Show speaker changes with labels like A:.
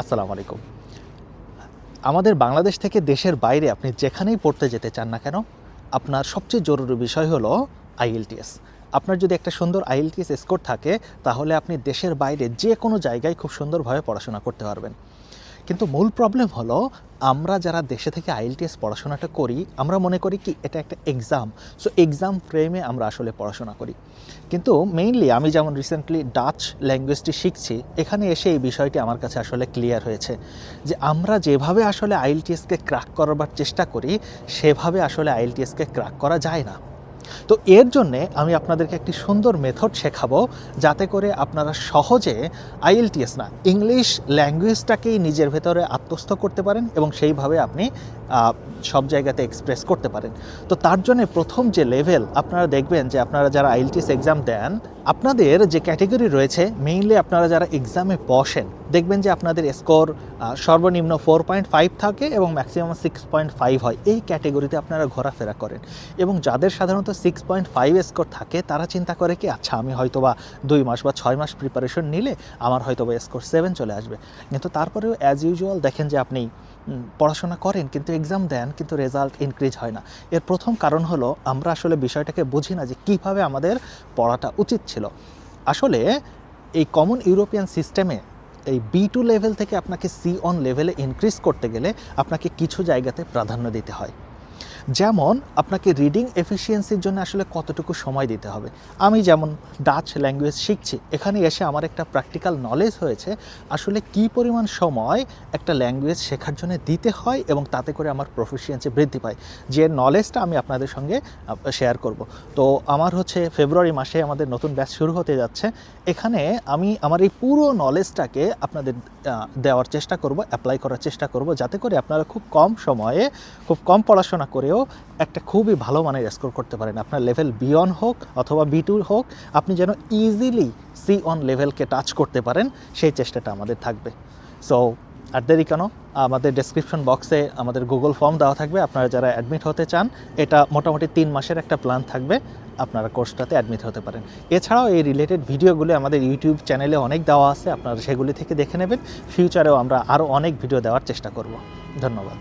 A: আসসালামু আলাইকুম। আমাদের বাংলাদেশ থেকে দেশের বাইরে আপনি যেখানেই পড়তে যেতে চান না কেন, আপনার সবচেয়ে জরুরি বিষয় হলো আইএলটিএস। আপনার যদি একটা সুন্দর আইএলটিএস স্কোর থাকে, তাহলে আপনি দেশের বাইরে যে কোনো জায়গায় খুব সুন্দরভাবে পড়াশোনা করতে পারবেন। কিন্তু মূল প্রবলেম হলো, আমরা যারা দেশে থেকে আইএলটিএস পড়াশোনাটা করি, আমরা মনে করি কি এটা একটা এক্সাম, সো এক্সাম ফ্রেমে আমরা আসলে পড়াশোনা করি। কিন্তু মেইনলি আমি যেমন রিসেন্টলি ডাচ ল্যাঙ্গুয়েজটি শিখছি, এখানে এসে এই বিষয়টি আমার কাছে আসলে ক্লিয়ার হয়েছে যে আমরা যেভাবে আসলে আইএলটিএসকে ক্র্যাক করবার চেষ্টা করি, সেভাবে আসলে আইএলটিএসকে ক্র্যাক করা যায় না। তো এর জন্যে আমি আপনাদেরকে একটি সুন্দর মেথড শেখাবো, যাতে করে আপনারা সহজে আইএলটিএস না, ইংলিশ ল্যাঙ্গুয়েজটাকেই নিজের ভেতরে আত্মস্থ করতে পারেন এবং সেইভাবে আপনি সব জায়গাতে এক্সপ্রেস করতে পারেন। তো তার জন্য প্রথম যে লেভেল আপনারা দেখবেন, যে আপনারা যারা আইএলটিএস এক্সাম দেন, আপনাদের যে ক্যাটেগরি রয়েছে, মেইনলি আপনারা যারা এক্সামে বসেন, দেখবেন যে আপনাদের স্কোর সর্বনিম্ন 4.5 থাকে এবং ম্যাক্সিমাম 6.5 হয়। এই ক্যাটেগরিতে আপনারা ঘোরাফেরা করেন এবং যাদের সাধারণত 6.5 স্কোর থাকে, তারা চিন্তা করে কি আচ্ছা আমি হয়তোবা 2 মাস বা 6 মাস প্রিপারেশন নিলে আমার হয়তোবা স্কোর 7 চলে আসবে। কিন্তু তারপরেও অ্যাজ ইউজুয়াল দেখেন যে আপনি পড়াশোনা করেন কিন্তু এক্সাম দেন কিন্তু রেজাল্ট ইনক্রিজ হয় না। এর প্রথম কারণ হলো, আমরা আসলে বিষয়টাকে বুঝি না যে কীভাবে আমাদের পড়াটা উচিত ছিল। আসলে এই কমন ইউরোপিয়ান সিস্টেমে এই B2 লেভেল থেকে আপনাকে C1 লেভেলে ইনক্রিজ করতে গেলে আপনাকে কিছু জায়গাতে প্রাধান্য দিতে হয়। যেমন আপনাকে রিডিং এফিসিয়েন্সির জন্য আসলে কতটুকু সময় দিতে হবে। আমি যেমন ডাচ ল্যাঙ্গুয়েজ শিখছি, এখানে এসে আমার একটা প্র্যাকটিক্যাল নলেজ হয়েছে আসলে কী পরিমাণ সময় একটা ল্যাঙ্গুয়েজ শেখার জন্য দিতে হয় এবং তাতে করে আমার প্রফিসিয়েন্সি বৃদ্ধি পায়, যে নলেজটা আমি আপনাদের সঙ্গে শেয়ার করব। তো আমার ফেব্রুয়ারি মাসে আমাদের নতুন ব্যাচ শুরু হতে যাচ্ছে। এখানে আমি আমার এই পুরো নলেজটাকে আপনাদের দেওয়ার চেষ্টা করব, অ্যাপ্লাই করার চেষ্টা করব, যাতে করে আপনারা খুব কম সময়ে, খুব কম পড়াশোনা করেও একটা খুবই ভালো মানের স্কোর করতে পারেন। আপনার লেভেল B1 হোক অথবা B2 হোক, আপনি যেন ইজিলি C1 লেভেলকে টাচ করতে পারেন, সেই চেষ্টাটা আমাদের থাকবে। সো আর দেরি কেন, আমাদের ডেসক্রিপশন বক্সে আমাদের গুগল ফর্ম দেওয়া থাকবে। আপনারা যারা অ্যাডমিট হতে চান, এটা মোটামুটি 3 মাসের একটা প্ল্যান থাকবে, আপনারা কোর্সটাতে অ্যাডমিট হতে পারেন। এছাড়াও এই রিলেটেড ভিডিওগুলি আমাদের ইউটিউব চ্যানেলে অনেক দেওয়া আছে, আপনারা সেগুলি থেকে দেখে নেবেন। ফিউচারেও আমরা আরও অনেক ভিডিও দেওয়ার চেষ্টা করব। ধন্যবাদ।